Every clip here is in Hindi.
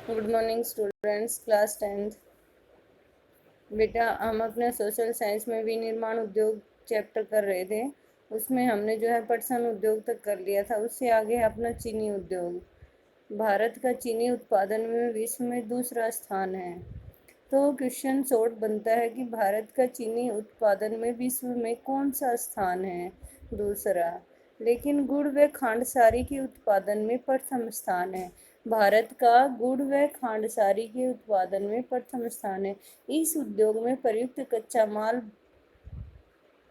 Good morning students, class 10th। बेटा, हम अपने सोशल साइंस में विनिर्माण उद्योग चैप्टर कर रहे थे। उसमें हमने जो है पटसन उद्योग तक कर लिया था। उससे आगे है अपना चीनी उद्योग। भारत का चीनी उत्पादन में विश्व में दूसरा स्थान है। तो क्वेश्चन शॉर्ट बनता है कि भारत का चीनी उत्पादन में विश्व में कौन सा स्थान है? दूसरा। लेकिन गुड़ व खांडसारी के उत्पादन में प्रथम स्थान है। भारत का गुड़ व खांडसारी के उत्पादन में प्रथम स्थान है। इस उद्योग में प्रयुक्त कच्चा माल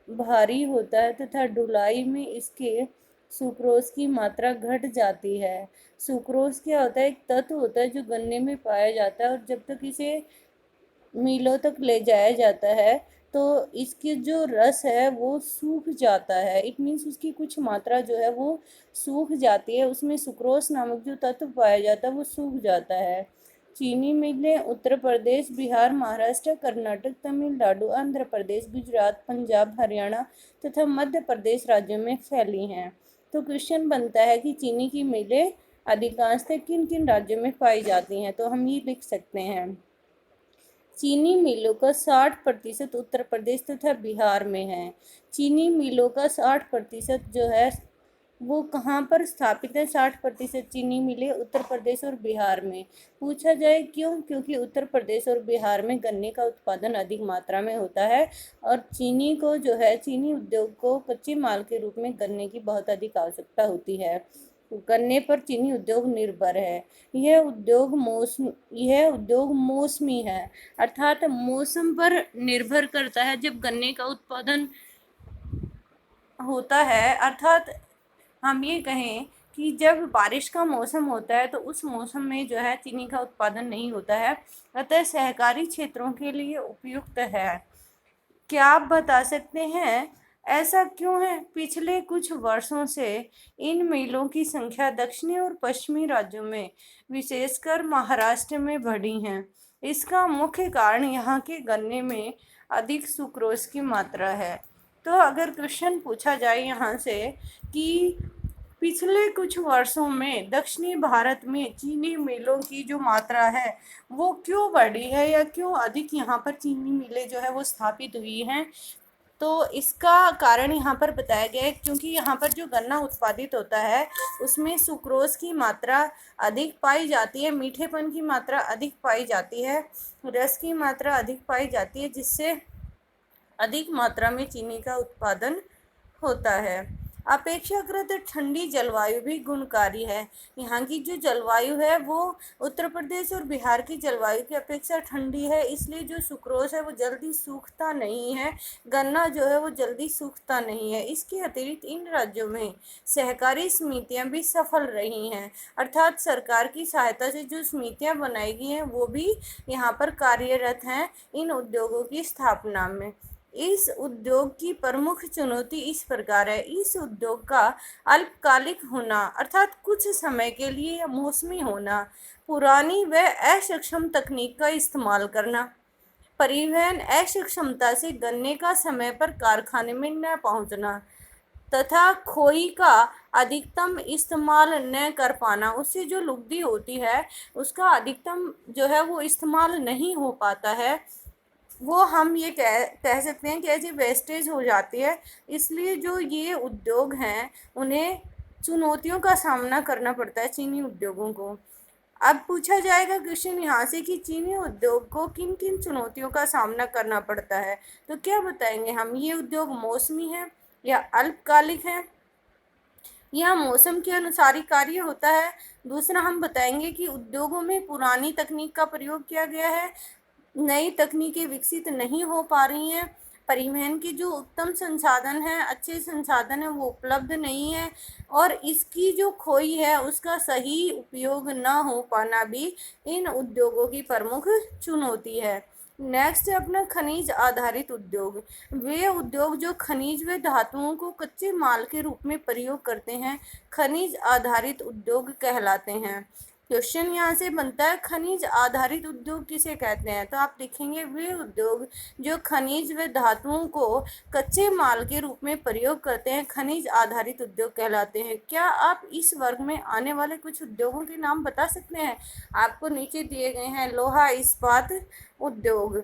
भारी होता है तथा ढुलाई में इसके सुक्रोज की मात्रा घट जाती है। सुक्रोज क्या होता है? एक तत्व होता है जो गन्ने में पाया जाता है, और जब तक इसे मीलों तक ले जाया जाता है तो इसकी जो रस है वो सूख जाता है। इट मीन्स उसकी कुछ मात्रा जो है वो सूख जाती है, उसमें सुक्रोज नामक जो तत्व पाया जाता है वो सूख जाता है। चीनी मिलें उत्तर प्रदेश, बिहार, महाराष्ट्र, कर्नाटक, तमिलनाडु, आंध्र प्रदेश, गुजरात, पंजाब, हरियाणा तथा मध्य प्रदेश राज्यों में फैली हैं। तो क्वेश्चन बनता है कि चीनी की मिलें अधिकांशतः किन किन राज्यों में पाई जाती हैं? तो हम ये लिख सकते हैं, चीनी मिलों का 60% उत्तर प्रदेश तथा बिहार में है। चीनी मिलों का 60% जो है वो कहाँ पर स्थापित है? 60% चीनी मिलें उत्तर प्रदेश और बिहार में। पूछा जाए क्यों? क्योंकि उत्तर प्रदेश और बिहार में गन्ने का उत्पादन अधिक मात्रा में होता है, और चीनी को जो है चीनी उद्योग को कच्चे माल के रूप में गन्ने की बहुत अधिक आवश्यकता होती है। गन्ने पर चीनी उद्योग निर्भर है। यह उद्योग मौसमी है, अर्थात मौसम पर निर्भर करता है। जब गन्ने का उत्पादन होता है, अर्थात हम ये कहें कि जब बारिश का मौसम होता है तो उस मौसम में जो है चीनी का उत्पादन नहीं होता है, अतः सहकारी क्षेत्रों के लिए उपयुक्त है। क्या आप बता सकते हैं ऐसा क्यों है? पिछले कुछ वर्षों से इन मिलों की संख्या दक्षिणी और पश्चिमी राज्यों में, विशेषकर महाराष्ट्र में बढ़ी है। इसका मुख्य कारण यहाँ के गन्ने में अधिक सुक्रोज की मात्रा है। तो अगर क्वेश्चन पूछा जाए यहाँ से कि पिछले कुछ वर्षों में दक्षिणी भारत में चीनी मिलों की जो मात्रा है वो क्यों बढ़ी है, या क्यों अधिक यहाँ पर चीनी मिलें जो है वो स्थापित हुई हैं, तो इसका कारण यहाँ पर बताया गया है क्योंकि यहाँ पर जो गन्ना उत्पादित होता है उसमें सुक्रोज की मात्रा अधिक पाई जाती है, मीठेपन की मात्रा अधिक पाई जाती है, रस की मात्रा अधिक पाई जाती है, जिससे अधिक मात्रा में चीनी का उत्पादन होता है। अपेक्षाकृत ठंडी जलवायु भी गुणकारी है। यहाँ की जो जलवायु है वो उत्तर प्रदेश और बिहार की जलवायु की अपेक्षा ठंडी है, इसलिए जो सुक्रोज है वो जल्दी सूखता नहीं है, गन्ना जो है वो जल्दी सूखता नहीं है। इसके अतिरिक्त इन राज्यों में सहकारी समितियाँ भी सफल रही हैं, अर्थात सरकार की सहायता से जो समितियाँ बनाई गई हैं वो भी यहाँ पर कार्यरत हैं इन उद्योगों की स्थापना में। इस उद्योग की प्रमुख चुनौती इस प्रकार है, इस उद्योग का अल्पकालिक होना, अर्थात कुछ समय के लिए या मौसमी होना, पुरानी व अक्षम तकनीक का इस्तेमाल करना, परिवहन अक्षमता से गन्ने का समय पर कारखाने में न पहुंचना, तथा खोई का अधिकतम इस्तेमाल न कर पाना। उससे जो लुगदी होती है उसका अधिकतम जो है वो इस्तेमाल नहीं हो पाता है, वो हम ये कह सकते हैं कि ऐसी वेस्टेज हो जाती है। इसलिए जो ये उद्योग हैं उन्हें चुनौतियों का सामना करना पड़ता है, चीनी उद्योगों को। अब पूछा जाएगा क्वेश्चन यहाँ से कि चीनी उद्योग को किन किन चुनौतियों का सामना करना पड़ता है, तो क्या बताएंगे हम? ये उद्योग मौसमी है या अल्पकालिक है या मौसम के अनुसार ही कार्य होता है। दूसरा, हम बताएंगे कि उद्योगों में पुरानी तकनीक का प्रयोग किया गया है, नई तकनीकें विकसित नहीं हो पा रही हैं, परिवहन के जो उत्तम संसाधन हैं, अच्छे संसाधन हैं वो उपलब्ध नहीं है, और इसकी जो खोई है उसका सही उपयोग न हो पाना भी इन उद्योगों की प्रमुख चुनौती है। नेक्स्ट है अपना खनिज आधारित उद्योग। वे उद्योग जो खनिज व धातुओं को कच्चे माल के रूप में प्रयोग करते हैं खनिज आधारित उद्योग कहलाते हैं। क्वेश्चन यहाँ से बनता है, खनिज आधारित उद्योग किसे कहते हैं? तो आप लिखेंगे वे उद्योग जो खनिज व धातुओं को कच्चे माल के रूप में प्रयोग करते हैं खनिज आधारित उद्योग कहलाते हैं। क्या आप इस वर्ग में आने वाले कुछ उद्योगों के नाम बता सकते हैं? आपको नीचे दिए गए हैं। लोहा इस्पात उद्योग।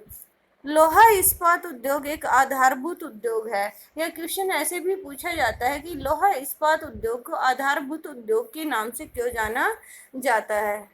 लोहा इस्पात उद्योग एक आधारभूत उद्योग है। यह क्वेश्चन ऐसे भी पूछा जाता है कि लोहा इस्पात उद्योग को आधारभूत उद्योग के नाम से क्यों जाना जाता है?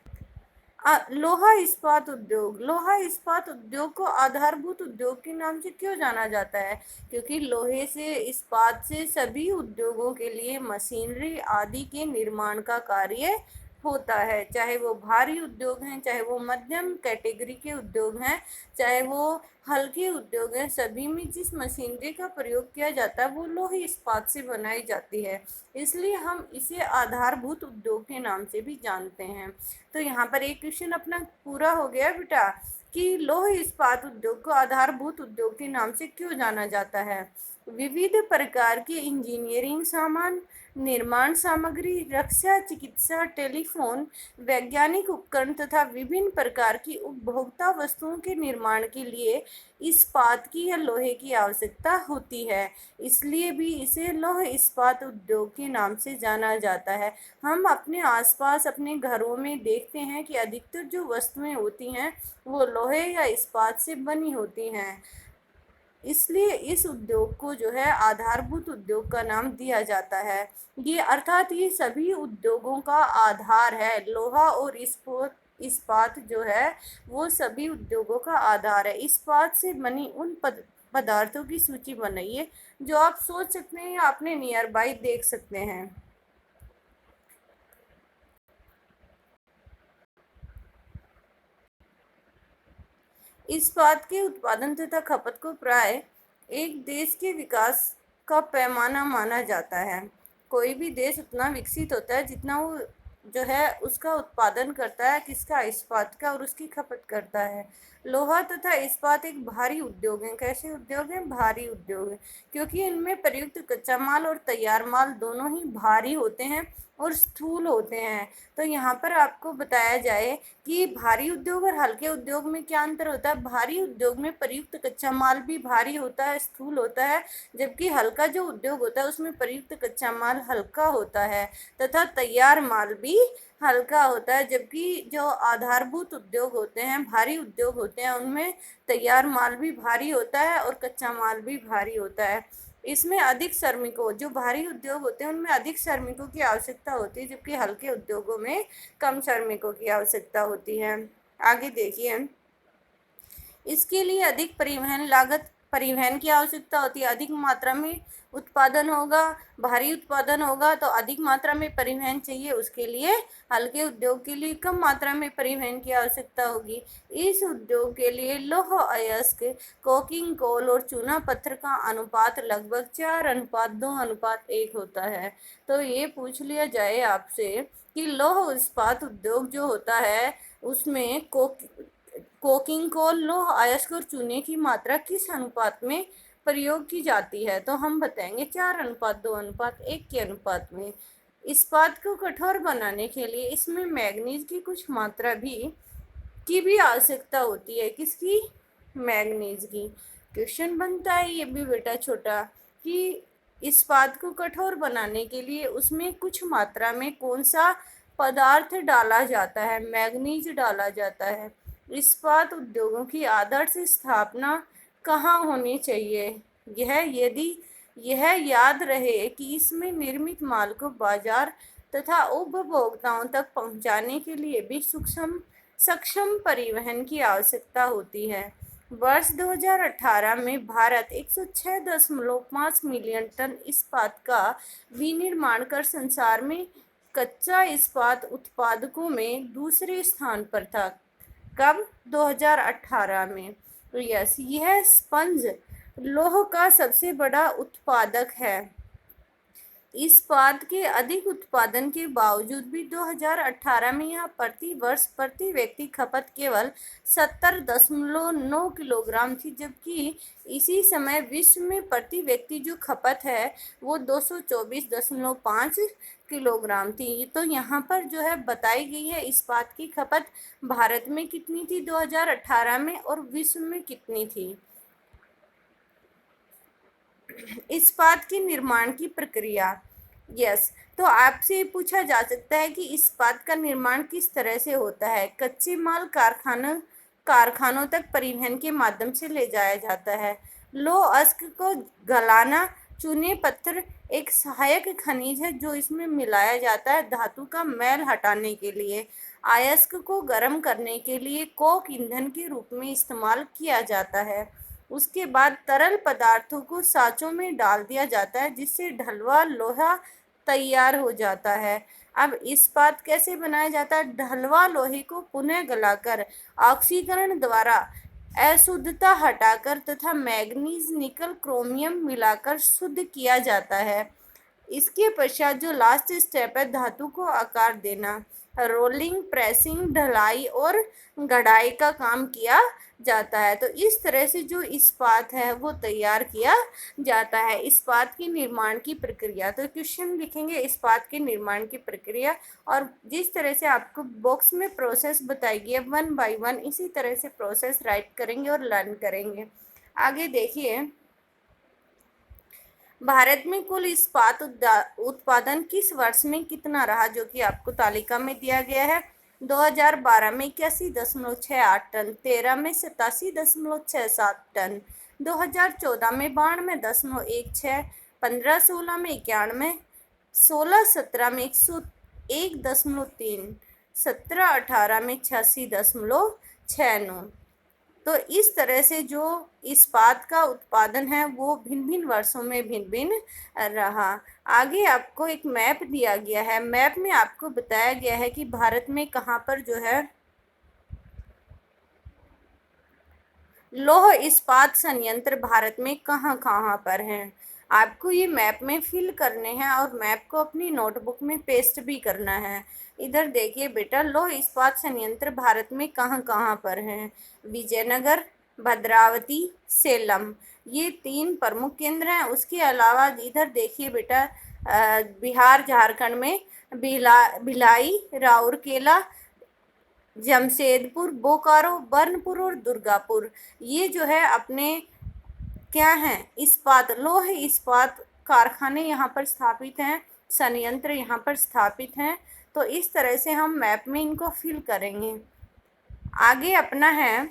लोहा इस्पात उद्योग को आधारभूत उद्योग के नाम से क्यों जाना जाता है? क्योंकि लोहे से, इस्पात से सभी उद्योगों के लिए मशीनरी आदि के निर्माण का कार्य होता है, चाहे वो भारी उद्योग हैं, चाहे वो मध्यम कैटेगरी के उद्योग हैं, चाहे वो हल्के उद्योग हैं, सभी में जिस मशीनरी का प्रयोग किया जाता है वो लोहे इस्पात से बनाई जाती है, इसलिए हम इसे आधारभूत उद्योग के नाम से भी जानते हैं। तो यहाँ पर एक क्वेश्चन अपना पूरा हो गया बेटा कि लौह इस्पात उद्योग को आधारभूत उद्योग के नाम से क्यों जाना जाता है। विविध प्रकार के इंजीनियरिंग सामान, निर्माण सामग्री, रक्षा, चिकित्सा, टेलीफोन, वैज्ञानिक उपकरण तथा विभिन्न प्रकार की उपभोक्ता वस्तुओं के निर्माण के लिए इस्पात की या लोहे की आवश्यकता होती है, इसलिए भी इसे लौह इस्पात उद्योग के नाम से जाना जाता है। हम अपने आसपास अपने घरों में देखते हैं कि अधिकतर जो वस्तुएं होती हैं वो लोहे या इस्पात से बनी होती हैं, इसलिए इस उद्योग को जो है आधारभूत उद्योग का नाम दिया जाता है। ये अर्थात ये सभी उद्योगों का आधार है। लोहा और इस्पात जो है वो सभी उद्योगों का आधार है। इस्पात से बनी उन पदार्थों की सूची बनाइए जो आप सोच सकते हैं या अपने नियर बाय देख सकते हैं। इस्पात के उत्पादन तथा खपत को प्राय एक देश के विकास का पैमाना माना जाता है। कोई भी देश उतना विकसित होता है जितना वो जो है उसका उत्पादन करता है, किसका? इस्पात का, और उसकी खपत करता है। लोहा तथा इस्पात एक भारी उद्योग है। कैसे उद्योग है? भारी उद्योग है, क्योंकि इनमें प्रयुक्त कच्चा माल और तैयार माल दोनों ही भारी होते हैं और स्थूल होते हैं। तो यहाँ पर आपको बताया जाए कि भारी उद्योग और हल्के उद्योग में क्या अंतर होता है। भारी उद्योग में प्रयुक्त कच्चा माल भी भारी होता है, स्थूल होता है, जबकि हल्का जो उद्योग होता है उसमें प्रयुक्त कच्चा माल हल्का होता है तथा तैयार माल भी हल्का होता है। जबकि जो आधारभूत उद्योग होते हैं, भारी उद्योग होते हैं, उनमें तैयार माल भी भारी होता है और कच्चा माल भी भारी होता है। इसमें अधिक श्रमिकों, जो भारी उद्योग होते हैं उनमें अधिक श्रमिकों की आवश्यकता होती है, जबकि हल्के उद्योगों में कम श्रमिकों की आवश्यकता होती है। आगे देखिए, इसके लिए अधिक परिवहन की आवश्यकता होती है। अधिक मात्रा में उत्पादन होगा, भारी उत्पादन होगा तो अधिक मात्रा में परिवहन चाहिए, उसके लिए हल्के उद्योग के लिए कम मात्रा में परिवहन की आवश्यकता होगी। इस उद्योग के लिए लौह अयस्क, कोकिंग कोल और चूना पत्थर का अनुपात लगभग 4:2:1 होता है। तो ये पूछ लिया जाए आपसे कि लौह इस्पात उद्योग जो होता है उसमें कोकिंग कोल, लौह अयस्क और चूने की मात्रा किस अनुपात में प्रयोग की जाती है, तो हम बताएंगे 4:2:1 के अनुपात में। इस्पात को कठोर बनाने के लिए इसमें मैग्नीज की कुछ मात्रा की भी आवश्यकता होती है। किसकी? मैग्नीज की। क्वेश्चन बनता है ये भी बेटा छोटा कि इस्पात को कठोर बनाने के लिए उसमें कुछ मात्रा में कौन सा पदार्थ डाला जाता है? मैग्नीज डाला जाता है। इस्पात उद्योगों की आदर्श स्थापना कहाँ होनी चाहिए? यह याद रहे कि इसमें निर्मित माल को बाजार तथा उपभोक्ताओं तक पहुंचाने के लिए भी सक्षम परिवहन की आवश्यकता होती है। वर्ष 2018 में भारत 106.5 मिलियन टन इस्पात का विनिर्माण कर संसार में कच्चा इस्पात उत्पादकों में दूसरे स्थान पर था। कब? 2018 में। तो यस, यह स्पंज लौह का सबसे बड़ा उत्पादक है। इस्पात के अधिक उत्पादन के बावजूद भी 2018 में यह प्रति वर्ष प्रति व्यक्ति खपत केवल 70.9 किलोग्राम थी, जबकि इसी समय विश्व में प्रति व्यक्ति जो खपत है वो 224.5 किलोग्राम थी। तो यहाँ पर जो है बताई गई है इस्पात की खपत भारत में कितनी थी 2018 में और विश्व में कितनी थी। इस्पात के निर्माण की प्रक्रिया। तो आपसे पूछा जा सकता है कि इस्पात का निर्माण किस तरह से होता है। कच्चे माल कारखानों तक परिवहन के माध्यम से ले जाया जाता है। लौह अयस्क को गलाना। चूने पत्थर एक सहायक खनिज है जो इसमें मिलाया जाता है धातु का मैल हटाने के लिए। अयस्क को गर्म करने के लिए कोक ईंधन के रूप में इस्तेमाल किया जाता है। उसके बाद तरल पदार्थों को साँचों में डाल दिया जाता है जिससे ढलवा लोहा तैयार हो जाता है। अब इस्पात कैसे बनाया जाता है। ढलवा लोहे को पुनः गलाकर ऑक्सीकरण द्वारा अशुद्धता हटाकर तथा मैग्नीज निकल क्रोमियम मिलाकर शुद्ध किया जाता है। इसके पश्चात जो लास्ट स्टेप है धातु को आकार देना, रोलिंग, प्रेसिंग, ढलाई और गढ़ाई का काम किया जाता है। तो इस तरह से जो इस्पात है वो तैयार किया जाता है। इस्पात के निर्माण की प्रक्रिया। तो क्वेश्चन लिखेंगे इस्पात के निर्माण की प्रक्रिया, और जिस तरह से आपको बॉक्स में प्रोसेस बताई गई है 1 बाय 1 इसी तरह से प्रोसेस राइट करेंगे और लर्न करेंगे। आगे देखिए, भारत में कुल इस्पात उत्पादन किस वर्ष में कितना रहा, जो कि आपको तालिका में दिया गया है। 2012 में 81.68 टन, 13 में 87.67 टन, 2014 में 92.16, 15-16 में 91, 16-17 में 101.3, 17-18 में 86.69। तो इस तरह से जो इस्पात का उत्पादन है वो भिन्न भिन्न वर्षों में भिन्न भिन्न रहा। आगे आपको एक मैप दिया गया है। मैप में आपको बताया गया है कि भारत में कहाँ पर जो है लौह इस्पात संयंत्र भारत में कहाँ कहाँ पर हैं। आपको ये मैप में फिल करने हैं और मैप को अपनी नोटबुक में पेस्ट भी करना है। इधर देखिए बेटा, लौह इस्पात संयंत्र भारत में कहाँ कहाँ पर हैं। विजयनगर, भद्रावती, सेलम, ये 3 प्रमुख केंद्र हैं। उसके अलावा इधर देखिए बेटा, बिहार झारखंड में भिलाई, राउरकेला, जमशेदपुर, बोकारो, बर्नपुर और दुर्गापुर, ये जो है अपने क्या हैं लौह इस्पात कारखाने यहाँ पर स्थापित हैं, संयंत्र यहाँ पर स्थापित हैं। तो इस तरह से हम मैप में इनको फिल करेंगे। आगे अपना है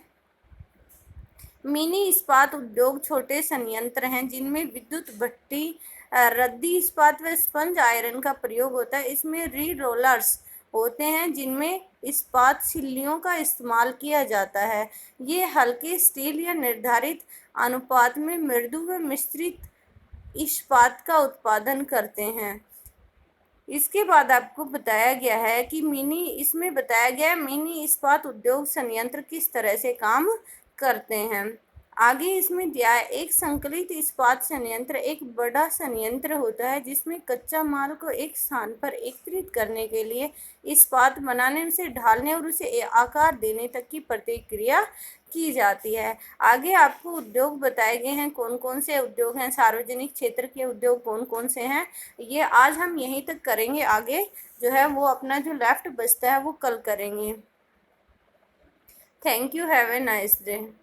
मिनी इस्पात उद्योग। छोटे संयंत्र हैं जिनमें विद्युत भट्टी, रद्दी इस्पात व स्पंज आयरन का प्रयोग होता है। इसमें री रोलर्स होते हैं जिनमें इस्पात सिल्लियों का इस्तेमाल किया जाता है। ये हल्के स्टील या निर्धारित अनुपात में मृदु व मिश्रित इस्पात का उत्पादन करते हैं। इसके बाद आपको बताया गया है कि इसमें बताया गया है मिनी इस्पात उद्योग संयंत्र किस तरह से काम करते हैं। आगे इसमें दिया है, एक संकलित इस्पात संयंत्र एक बड़ा संयंत्र होता है जिसमें कच्चा माल को एक स्थान पर एकत्रित करने के लिए इस्पात बनाने, उसे ढालने और उसे आकार देने तक की प्रक्रिया की जाती है। आगे आपको उद्योग बताए गए हैं, कौन कौन से उद्योग हैं, सार्वजनिक क्षेत्र के उद्योग कौन कौन से हैं। ये आज हम यहीं तक करेंगे। आगे जो है वो अपना जो लेफ्ट बचता है वो कल करेंगे। Thank you, have a nice day.